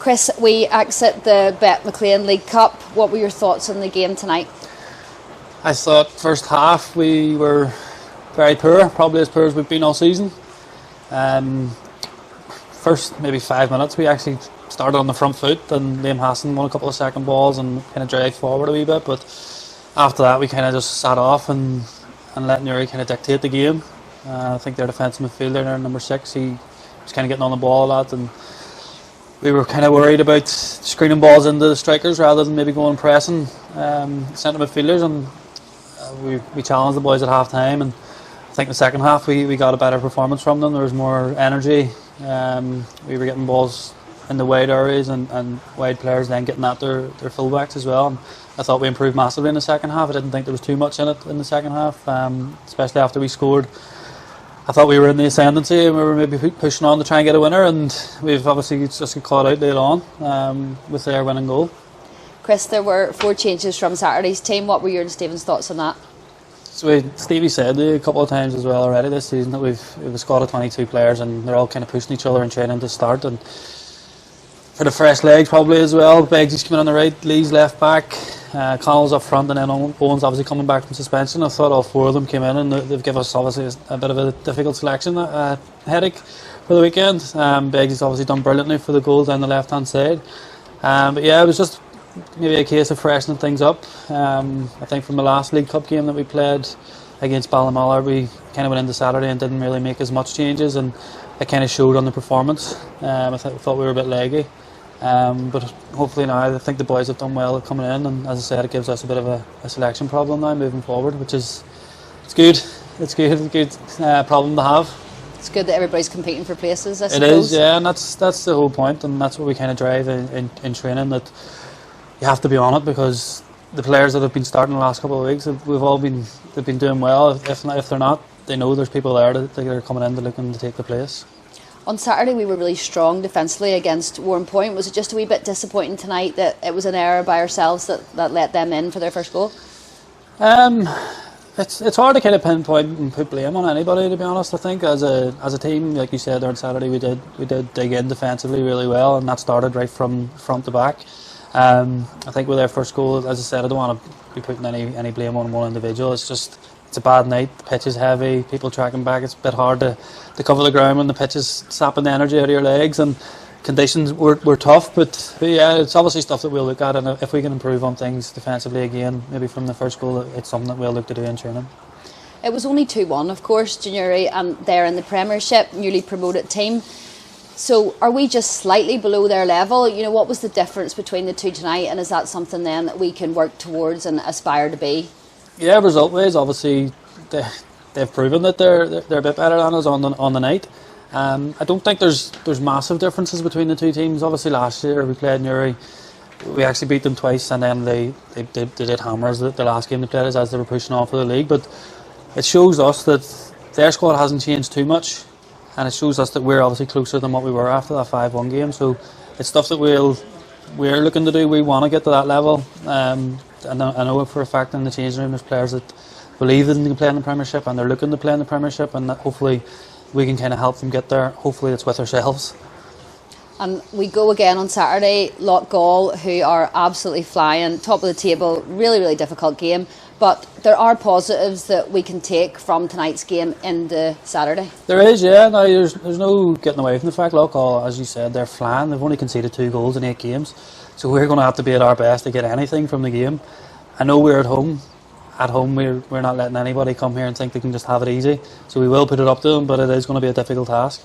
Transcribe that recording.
Chris, we exit the BetMcLean League Cup. What were your thoughts on the game tonight? I thought first half we were very poor, probably as poor as we've been all season. First maybe 5 minutes we actually started on the front foot, and Liam Hassan won a couple of second balls and kind of dragged forward a wee bit, but after that we kind of just sat off and let Newry kind of dictate the game. I think their defensive midfielder, their number 6, he was kind of getting on the ball a lot, and we were kind of worried about screening balls into the strikers rather than maybe going pressing centre midfielders, and we challenged the boys at half time, and I think the second half we got a better performance from them. There was more energy. We were getting balls in the wide areas and wide players then getting at their fullbacks as well. And I thought we improved massively in the second half. I didn't think there was too much in it in the second half, especially after we scored. I thought we were in the ascendancy and we were maybe pushing on to try and get a winner, and we've obviously just got caught out late on with their winning goal. Chris, there were 4 changes from Saturday's team. What were your and Stephen's thoughts on that? So Stevie said a couple of times as well already this season that we've a squad of 22 players and they're all kind of pushing each other in training to start, and for the fresh legs probably as well. Beggsy's coming on the right, Lee's left back, Connell's up front, and then Owen's obviously coming back from suspension. I thought all 4 of them came in and they've given us obviously a bit of a difficult selection, headache for the weekend. Beggsy's obviously done brilliantly for the goal down the left hand side, but yeah, it was just maybe a case of freshening things up. I think from the last League Cup game that we played against Ballyclare, we kind of went into Saturday and didn't really make as much changes, and it kind of showed on the performance. I thought we were a bit leggy, but hopefully now I think the boys have done well at coming in, and as I said, it gives us a bit of a selection problem now moving forward, which is good. It's a good problem to have. It's good that everybody's competing for places, I suppose. It is, yeah, and that's the whole point, and that's what we kind of drive in training, that you have to be on it, because the players that have been starting the last couple of weeks, they've been doing well. If they're not, they know there's people there that are coming in to looking to take the place. On Saturday we were really strong defensively against Warren Point. Was it just a wee bit disappointing tonight that it was an error by ourselves that let them in for their first goal? It's hard to kind of pinpoint and put blame on anybody, to be honest. I think as a team, like you said there on Saturday, we did dig in defensively really well, and that started right from front to back. I think with their first goal, as I said, I don't want to be putting any blame on one individual. It's a bad night. The pitch is heavy, people tracking back. It's a bit hard to cover the ground when the pitch is sapping the energy out of your legs, and conditions were tough. But yeah, it's obviously stuff that we'll look at, and if we can improve on things defensively again, maybe from the first goal, it's something that we'll look to do in training. It was only 2-1, of course, to Newry, and they're in the Premiership, newly promoted team. So are we just slightly below their level? You know, what was the difference between the two tonight, and is that something then that we can work towards and aspire to be? Yeah, result-wise, obviously they've proven that they're a bit better than us on the night. I don't think there's massive differences between the two teams. Obviously last year we played Newry, we actually beat them twice, and then they did hammer us the last game they played us as they were pushing on for the league. But it shows us that their squad hasn't changed too much, and it shows us that we're obviously closer than what we were after that 5-1 game. So it's stuff that we're looking to do. We want to get to that level. And I know for a fact in the changing room there's players that believe that they can play in the Premiership and they're looking to play in the Premiership, and that hopefully we can kind of help them get there. Hopefully it's with ourselves. And we go again on Saturday, Loughgall, who are absolutely flying, top of the table, really, really difficult game. But there are positives that we can take from tonight's game into Saturday. There is, yeah. No, there's no getting away from the fact. Loughgall, as you said, they're flying. They've only conceded 2 goals in 8 games. So we're going to have to be at our best to get anything from the game. I know we're at home. At home, we're not letting anybody come here and think they can just have it easy. So we will put it up to them, but it is going to be a difficult task.